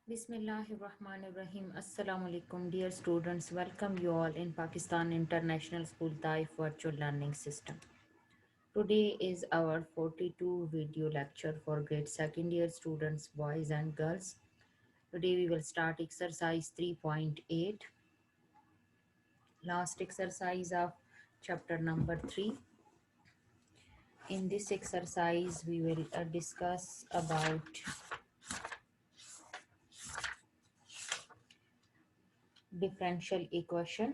Bismillahirrahmanirrahim. Assalamu alaikum, dear students. Welcome you all in Pakistan International School Taif Virtual Learning System. Today is our 42 video lecture for grade second year students, boys and girls. Today we will start exercise 3.8, last exercise of chapter number 3. In this exercise, we will discuss about differential equation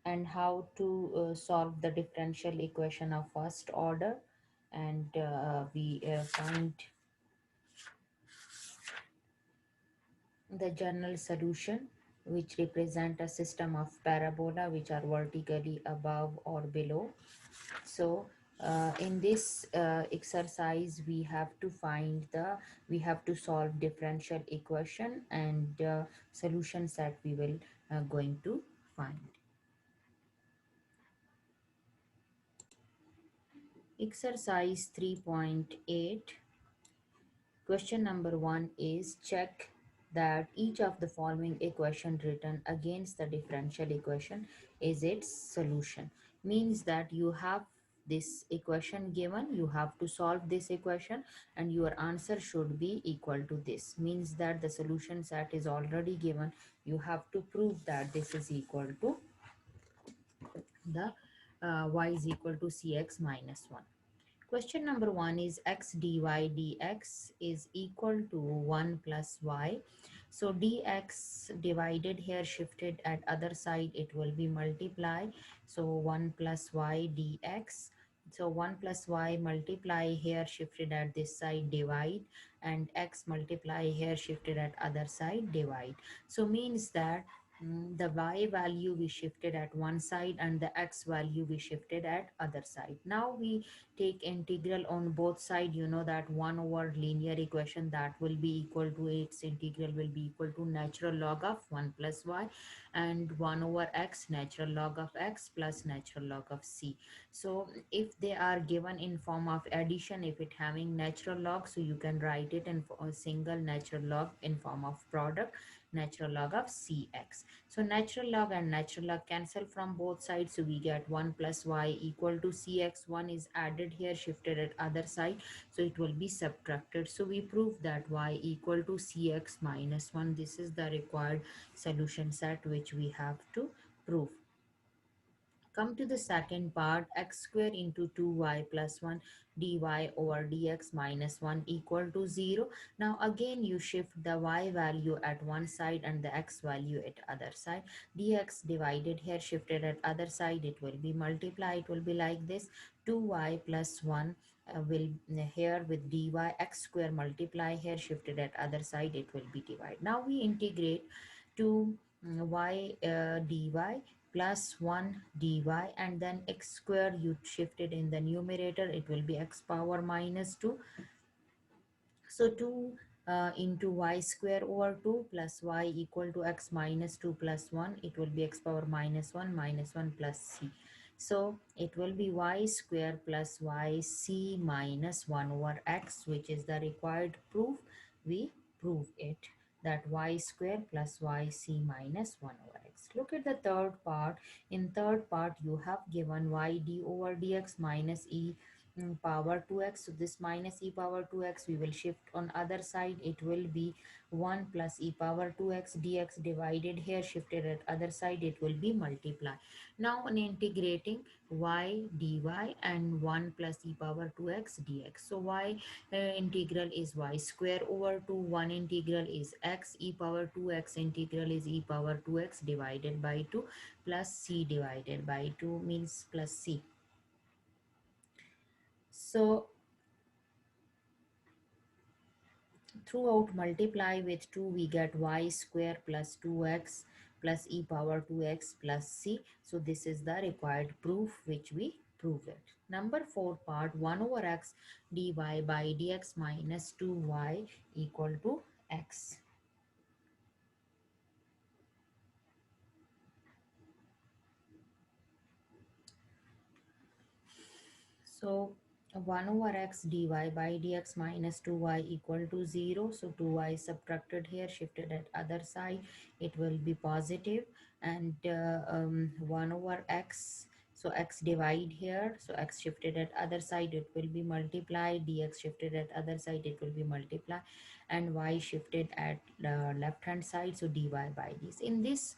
and how to solve the differential equation of first order, and we find the general solution, which represent a system of parabola which are vertically above or below. So in this exercise we have to solve differential equation and solutions that we will going to find. Exercise 3.8. Question number 1 is check that each of the following equation written against the differential equation is its solution. Means that you have this equation given, you have to solve this equation and your answer should be equal to this. Means that the solution set is already given, you have to prove that this is equal to the y is equal to cx minus 1. Question number 1 is x dy dx is equal to 1 plus y. So dx divided here shifted at other side, it will be multiply. So 1 plus y dx. So 1 plus y multiply here shifted at this side divide, and x multiply here shifted at other side divide. So means that the y value we shifted at one side and the x value we shifted at other side. Now we take integral on both side. You know that 1 over linear equation that will be equal to, its integral will be equal to natural log of 1 plus y, and 1 over x natural log of x plus natural log of c. So if they are given in form of addition, if it having natural log, so you can write it in a single natural log in form of product, natural log of cx. So natural log and natural log cancel from both sides. So we get 1 plus y equal to cx. 1 is added here, shifted at other side. So it will be subtracted. So we prove that y equal to cx minus 1. This is the required solution set which we have to prove. Come to the second part, x square into 2y plus 1 dy over dx minus 1 equal to 0. Now again you shift the y value at one side and the x value at other side. Dx divided here shifted at other side, it will be multiply, it will be like this. 2y plus 1 will here with dy, x square multiply here shifted at other side, it will be divide. Now we integrate to y dy plus 1 dy, and then x square you shifted in the numerator, it will be x power minus 2. So 2 into y square over 2 plus y equal to x minus 2 plus 1, it will be x power minus 1 plus c. So it will be y square plus yc minus 1 over x, which is the required proof. We prove it, that y square plus yc minus 1 over x. Look at the third part. In third part you have given y d over dx minus e power 2x. So this minus e power 2x we will shift on other side, it will be 1 plus e power 2x dx divided here shifted at other side, it will be multiply. Now on integrating y dy and 1 plus e power 2x dx. So y integral is y square over 2, 1 integral is x, e power 2x integral is e power 2x divided by 2 plus c divided by 2 means plus c. So throughout multiply with 2, we get y square plus 2x plus e power 2x plus c. So this is the required proof which we prove it. Number 4 part, 1 over x dy by dx minus 2y equal to x. So 1 over x dy by dx minus 2y equal to 0. So 2y subtracted here, shifted at other side, it will be positive. And 1 over x, so x divide here, so x shifted at other side, it will be multiply. Dx shifted at other side, it will be multiply. And y shifted at the left hand side, so dy by this. In this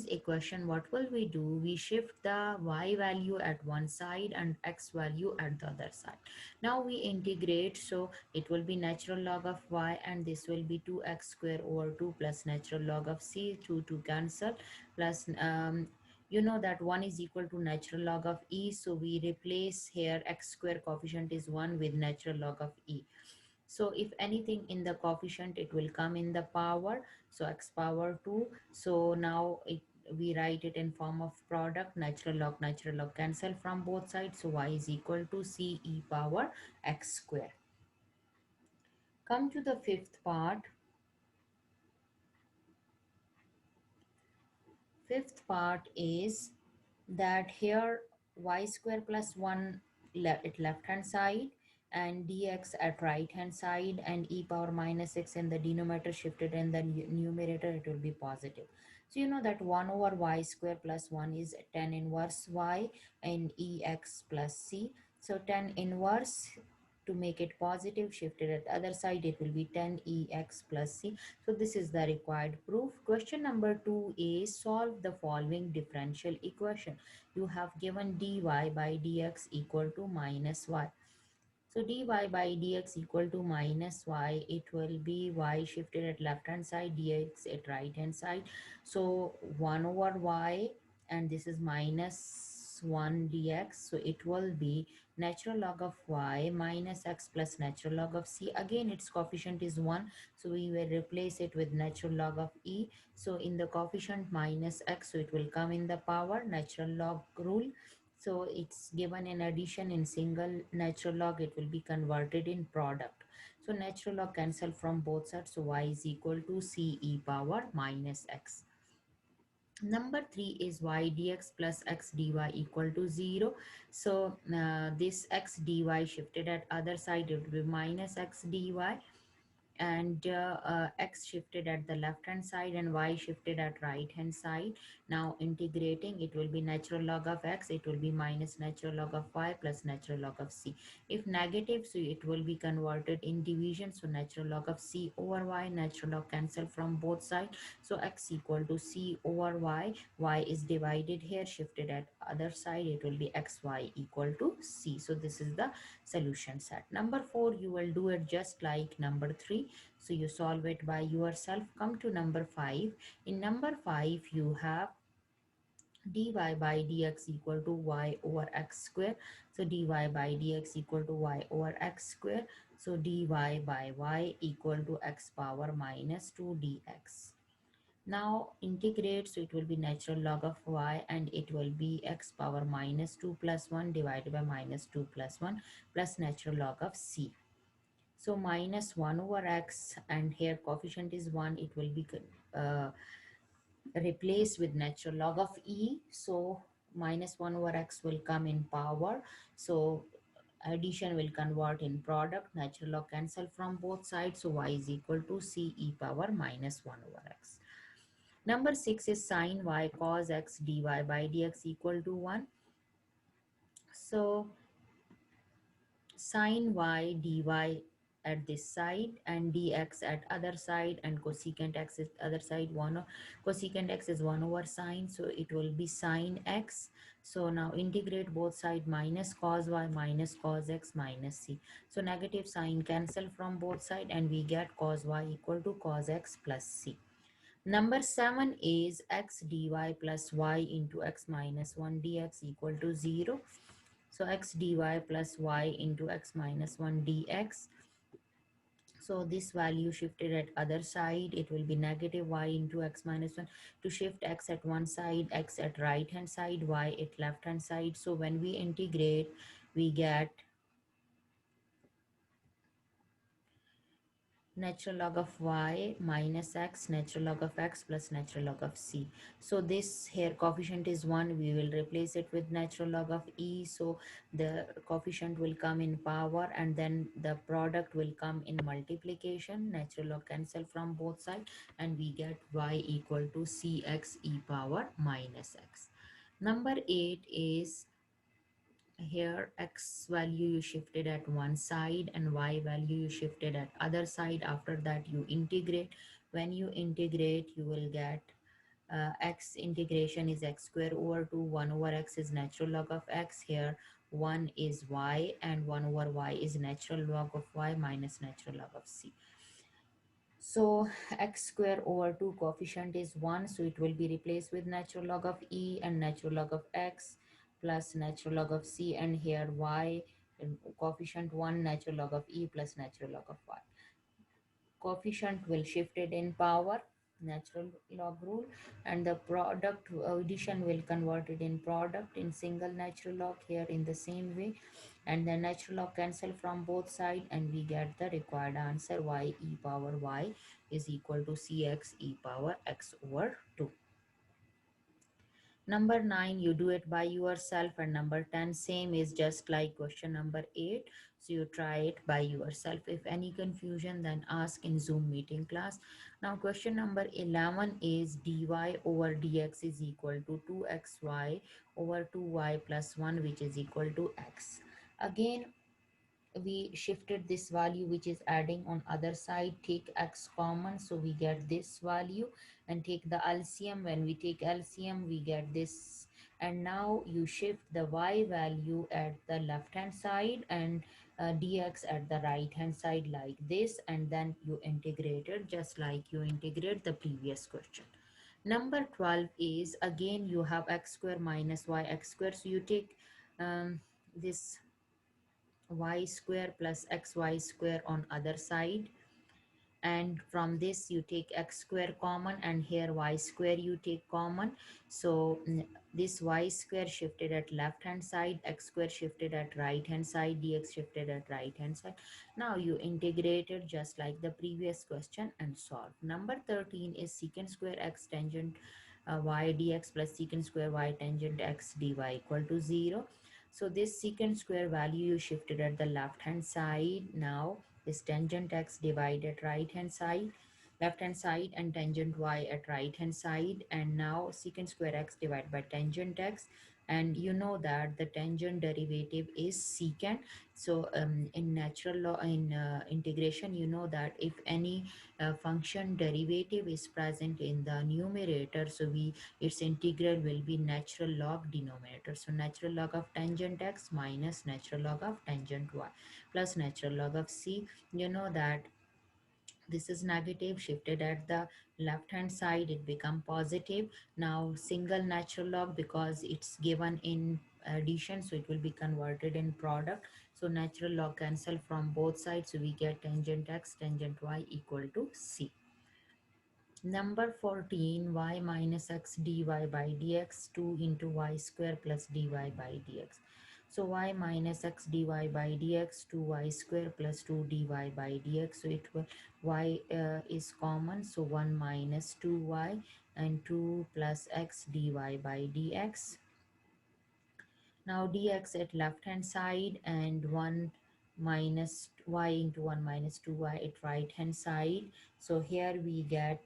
equation, what will we do? We shift the y value at one side and x value at the other side. Now we integrate, so it will be natural log of y, and this will be 2x square over 2 plus natural log of c, 2 to cancel, plus you know that 1 is equal to natural log of e, so we replace here x square coefficient is 1 with natural log of e. So if anything in the coefficient, it will come in the power, so x power 2. So now we write it in form of product, natural log cancel from both sides, so y is equal to c e power x square. Come to the fifth part. Fifth part is that here y square plus 1 at left hand side and dx at right hand side, and e power minus 6 in the denominator, shifted in the numerator, it will be positive. So you know that 1 over y square plus 1 is tan inverse y and ex plus c. So tan inverse, to make it positive, shifted at the other side, it will be tan ex plus c. So this is the required proof. Question number 2 is solve the following differential equation. You have given dy by dx equal to minus y. So dy by dx equal to minus y, it will be y shifted at left hand side, dx at right hand side. So 1 over y, and this is minus 1 dx. So it will be natural log of y minus x plus natural log of c. Again, its coefficient is 1. So we will replace it with natural log of e. So in the coefficient minus x, so it will come in the power, natural log rule. So it's given in addition in single natural log, it will be converted in product. So natural log cancel from both sides, so y is equal to c e power minus x. Number 3 is y dx plus x dy equal to 0. So this x dy shifted at other side, it will be minus x dy, and x shifted at the left hand side and y shifted at right hand side. Now integrating, it will be natural log of x, it will be minus natural log of y plus natural log of c. If negative, so it will be converted in division, so natural log of c over y, natural log cancel from both sides, so x equal to c over y is divided here, shifted at other side, it will be xy equal to c. So this is the solution set. Number 4, you will do it just like number 3. So you solve it by yourself. Come to number 5. In number 5, you have dy by dx equal to y over x square. So dy by dx equal to y over x square. So dy by y equal to x power minus 2 dx. Now integrate, so it will be natural log of y, and it will be x power minus 2 plus 1 divided by minus 2 plus 1 plus natural log of c. So minus 1 over x, and here coefficient is 1, it will be uh, replaced with natural log of e. So minus 1 over x will come in power. So addition will convert in product, natural log cancel from both sides. So y is equal to c e power minus 1 over x. Number 6 is sine y cos x dy by dx equal to 1. So sine y dy at this side and dx at other side, and cosecant x is other side, cosecant x is 1 over sine, so it will be sine x. So now integrate both side, minus cos y minus cos x minus c. So negative sign cancel from both side, and we get cos y equal to cos x plus c. Number 7 is x dy plus y into x minus 1 dx equal to 0. So x dy plus y into x minus 1 dx. So this value shifted at other side, it will be negative y into x minus 1. To shift x at one side, x at right hand side, y at left hand side. So when we integrate, we get natural log of y minus x, natural log of x plus natural log of c. So this here coefficient is 1, we will replace it with natural log of e, so the coefficient will come in power and then the product will come in multiplication, natural log cancel from both sides, and we get y equal to cx e power minus x. Number 8 is here x value you shifted at one side and y value you shifted at other side. After that you integrate. When you integrate you will get x integration is x square over 2, 1 over x is natural log of x. Here 1 is y and 1 over y is natural log of y minus natural log of c. So x square over 2 coefficient is 1, so it will be replaced with natural log of e and natural log of x plus natural log of c, and here y coefficient 1 natural log of e plus natural log of y. Coefficient will shift it in power, natural log rule, and the product addition will convert it in product in single natural log here in the same way, and the natural log cancel from both sides and we get the required answer y e power y is equal to cx e power x over 2. Number 9, you do it by yourself, and number 10, same is just like question number 8. So you try it by yourself. If any confusion, then ask in Zoom meeting class. Now question number 11 is dy over dx is equal to 2xy over 2y plus 1, which is equal to x. Again, we shifted this value which is adding on other side, take x common, so we get this value, and take the LCM. When we take LCM we get this, and now you shift the y value at the left hand side and dx at the right hand side like this, and then you integrate it just like you integrate the previous question. Number 12 is again you have x square minus y x square, so you take this y square plus xy square on other side, and from this you take x square common and here y square you take common. So this y square shifted at left hand side, x square shifted at right hand side, dx shifted at right hand side. Now you integrate it just like the previous question and solve. Number 13 is secant square x tangent y dx plus secant square y tangent x dy equal to 0. So this secant square value you shifted at the left hand side. Now this tangent x divided right hand side, left hand side, and tangent y at right hand side, and now secant square x divided by tangent x, and you know that the tangent derivative is secant. So in natural law, in integration, you know that if any function derivative is present in the numerator, so we its integral will be natural log denominator. So natural log of tangent x minus natural log of tangent y plus natural log of c. You know that this is negative, shifted at the left hand side it become positive. Now single natural log, because it's given in addition, so it will be converted in product, so natural log cancel from both sides, so we get tangent x tangent y equal to c. Number 14, y minus x dy by dx, 2 into y square plus dy by dx. So y minus x dy by dx, 2y square plus 2 dy by dx. So it will, y is common, so 1 minus 2y and 2 plus x dy by dx. Now dx at left hand side and 1 minus y into 1 minus 2y at right hand side. So here we get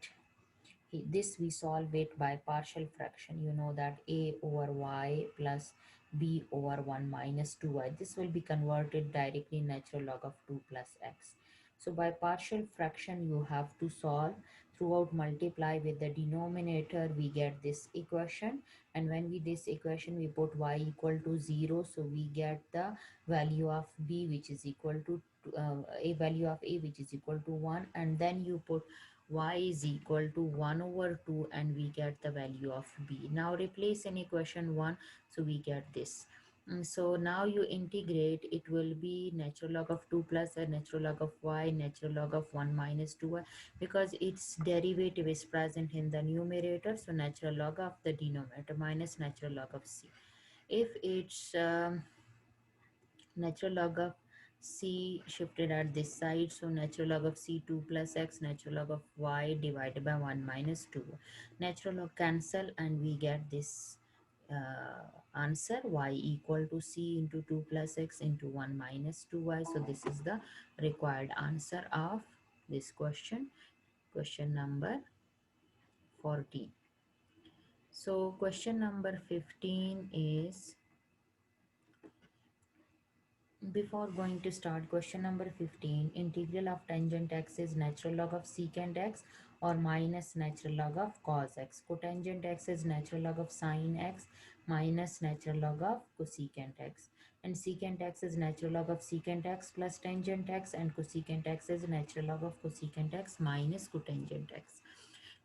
this, we solve it by partial fraction. You know that a over y plus b over 1 minus 2y. This will be converted directly natural log of 2 plus x. So by partial fraction you have to solve throughout, multiply with the denominator, we get this equation, and when we this equation we put y equal to 0, so we get the value of b which is equal to a value of a which is equal to 1, and then you put y is equal to 1 over 2 and we get the value of b. Now replace in equation 1, so we get this. So now you integrate, it will be natural log of 2 plus a natural log of y, natural log of 1 minus 2y, because its derivative is present in the numerator, so natural log of the denominator minus natural log of c. If it's natural log of C shifted at this side, so natural log of C 2 plus x, natural log of y divided by 1 minus 2. Natural log cancel and we get this answer, y equal to C into 2 plus x into 1 minus 2y. So this is the required answer of this question, question number 14. So question number 15 is, before going to start question number 15, integral of tangent x is natural log of secant x or minus natural log of cos x. Cotangent x is natural log of sin x minus natural log of cosecant x. And secant x is natural log of secant x plus tangent x, and cosecant x is natural log of cosecant x minus cotangent x.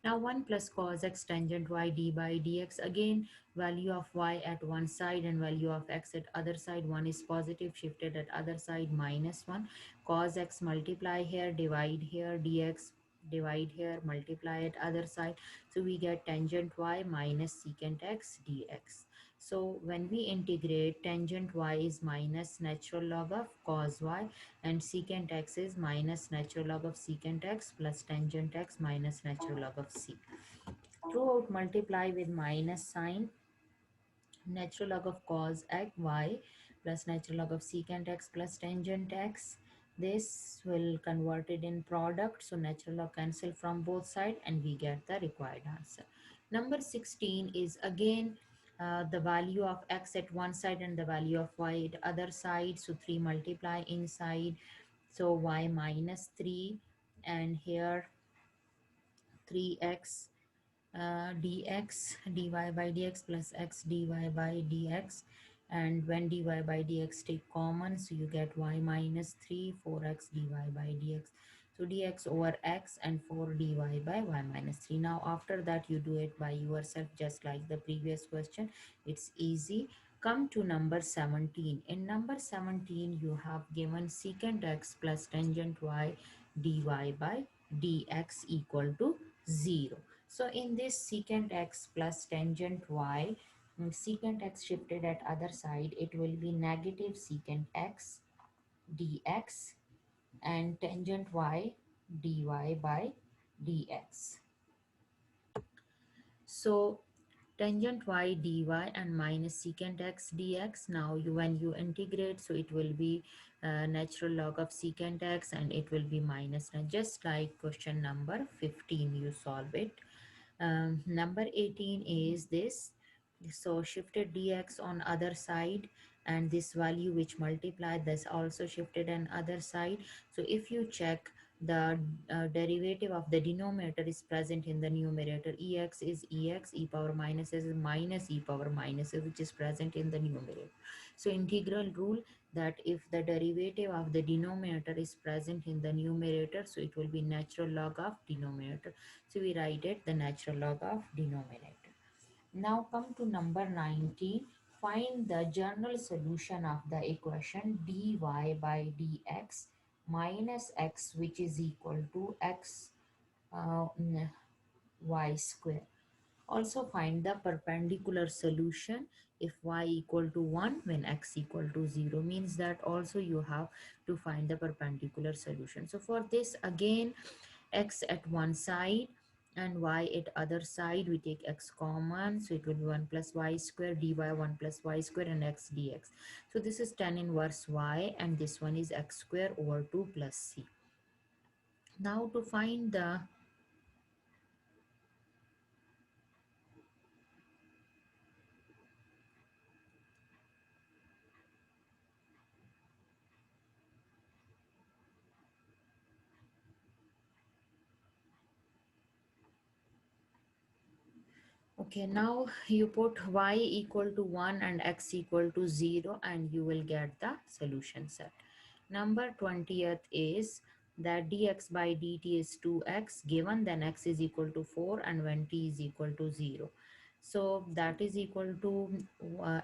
Now 1 plus cos x tangent y d by dx. Again, value of y at one side and value of x at other side. One is positive, shifted at other side, minus 1. Cos x multiply here, divide here, dx divide here, multiply at other side. So we get tangent y minus secant x dx. So when we integrate, tangent y is minus natural log of cos y, and secant x is minus natural log of secant x plus tangent x minus natural log of c. Throughout multiply with minus sign, natural log of cos x y plus natural log of secant x plus tangent x. This will convert it in product, so natural log cancel from both sides and we get the required answer. Number 16 is again the value of x at one side and the value of y at other side. So 3 multiply inside, so y minus 3, and here 3x dx dy by dx plus x dy by dx, and when dy by dx take common, so you get y minus 3 4x dy by dx. So dx over x and 4 dy by y minus 3. Now after that you do it by yourself just like the previous question. It's easy. Come to number 17. In number 17 you have given secant x plus tangent y dy by dx equal to 0. So in this secant x plus tangent y, secant x shifted at other side, it will be negative secant x dx and tangent y dy by dx. So tangent y dy and minus secant x dx. Now when you integrate, so it will be natural log of secant x and it will be minus, just like question number 15 you solve it. Number 18 is this, so shifted dx on other side, and this value which multiplied, this also shifted on other side. So if you check, the derivative of the denominator is present in the numerator. Ex is ex, e power minus is minus e power minus, which is present in the numerator. So integral rule, that if the derivative of the denominator is present in the numerator, so it will be natural log of denominator. So we write it the natural log of denominator. Now come to number 19. Find the general solution of the equation dy by dx minus x, which is equal to x y square. Also find the perpendicular solution if y equal to 1 when x equal to 0, means that also you have to find the perpendicular solution. So for this again, x at one side and y at other side, we take x common, so it will be 1 plus y square dy 1 plus y square and x dx. So this is tan inverse y and this one is x square over 2 plus c. Now to find the okay, now you put y equal to 1 and x equal to 0 and you will get the solution set. Number 20th is that dx by dt is 2x given, then x is equal to 4 and when t is equal to 0. So that is equal to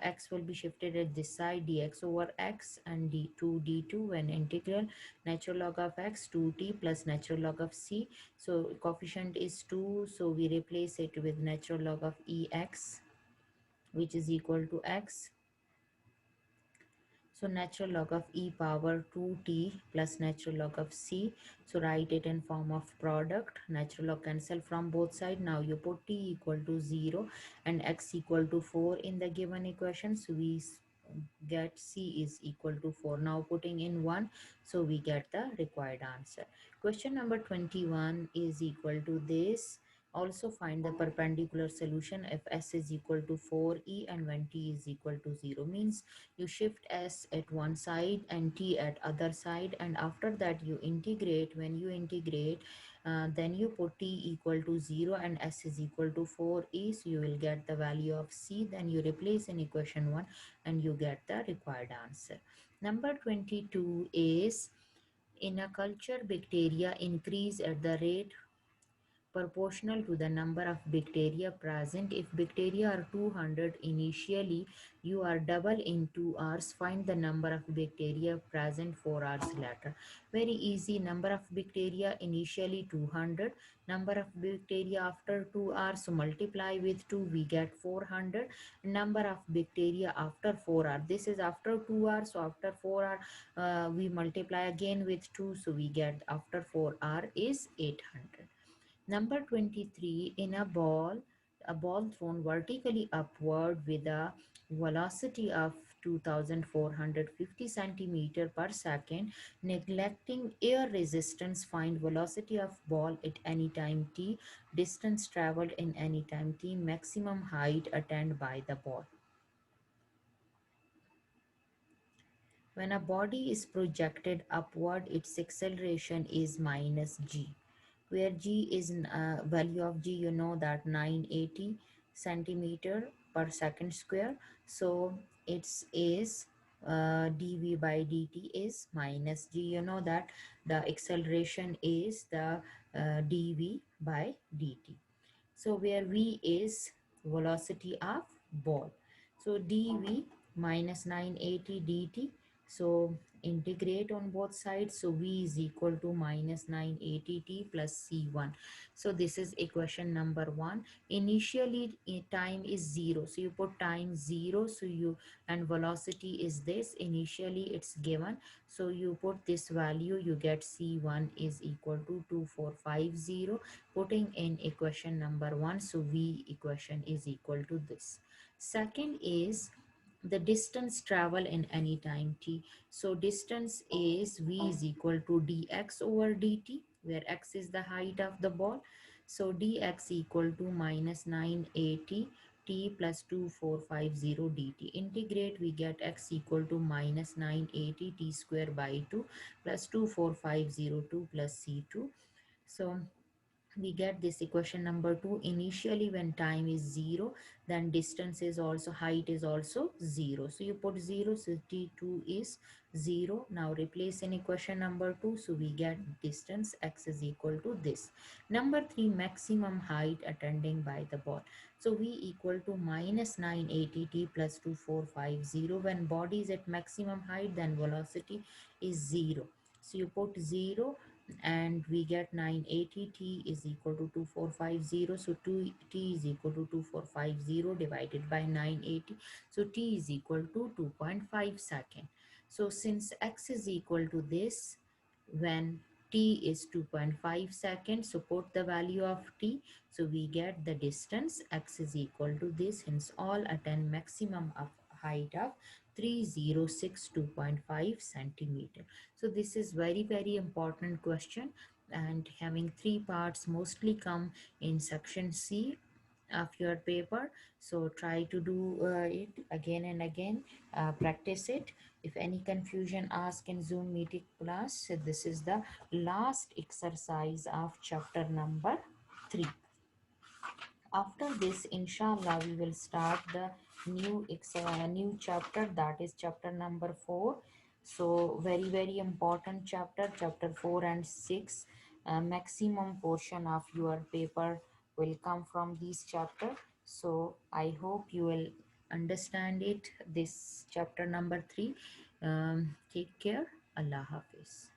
x will be shifted at this side, dx over x and d2 d2 when integral natural log of x 2t plus natural log of c. So coefficient is 2, so we replace it with natural log of ex, which is equal to x. So natural log of e power 2t plus natural log of c. So write it in form of product. Natural log cancel from both sides. Now you put t equal to 0 and x equal to 4 in the given equation. So we get c is equal to 4. Now putting in 1, so we get the required answer. Question number 21 is equal to this. Also find the perpendicular solution if s is equal to 4e and when t is equal to 0. Means you shift s at one side and t at other side, and after that you integrate. When you integrate, then you put t equal to 0 and s is equal to 4e, so you will get the value of c. Then you replace in equation 1 and you get the required answer. Number 22 is, in a culture bacteria increase at the rate proportional to the number of bacteria present. If bacteria are 200 initially, you are double in 2 hours. Find the number of bacteria present 4 hours later. Very easy. Number of bacteria initially 200. Number of bacteria after 2 hours, so multiply with 2, we get 400. Number of bacteria after 4 hours. This is after 2 hours, so after 4 hours, we multiply again with 2, so we get after 4 hours is 800. Number 23, in a ball thrown vertically upward with a velocity of 2450 centimeter per second, neglecting air resistance, find velocity of ball at any time t, distance traveled in any time t, maximum height attained by the ball. When a body is projected upward, its acceleration is minus g, where g is value of g, you know that 980 centimeter per second square. So it's is dv by dt is minus g. You know that the acceleration is the dv by dt. So where v is velocity of ball. So dv minus 980 dt. So integrate on both sides. So v is equal to minus 980 t plus c1. So this is equation number 1. Initially time is 0. So you put time 0. So you, and velocity is this. Initially it's given. So you put this value, you get c1 is equal to 2450. Putting in equation number 1, so v equation is equal to this. Second is the distance travel in any time t. So distance is v is equal to dx over dt, where x is the height of the ball. So dx equal to minus 980 t plus 2450 dt. Integrate, we get x equal to minus 980 t square by 2 plus 24502 plus c2. So we get this equation number 2. Initially when time is 0, then distance is also, height is also 0. So you put 0, so t2 is 0. Now replace in equation number 2, so we get distance x is equal to this. Number 3, maximum height attending by the ball. So v equal to minus 980 t plus 2450. When body is at maximum height, then velocity is 0. So you put 0 and we get 980 t is equal to 2450. So 2 t is equal to 2450 divided by 980. So t is equal to 2.5 second. So since x is equal to this, when t is 2.5 seconds, so put the value of t, so we get the distance x is equal to this. Hence all attain maximum of height of 3062.5 centimeter. So this is very important question, and having 3 parts, mostly come in section C of your paper. So try to do it again and again, practice it. If any confusion, ask in Zoom meeting class. So this is the last exercise of chapter number 3. After this, inshallah, we will start the new chapter, that is chapter number 4. So very important chapter, chapter 4 and 6. Maximum portion of your paper will come from this chapter. So I hope you will understand it, this chapter number 3. Take care. Allah Hafiz.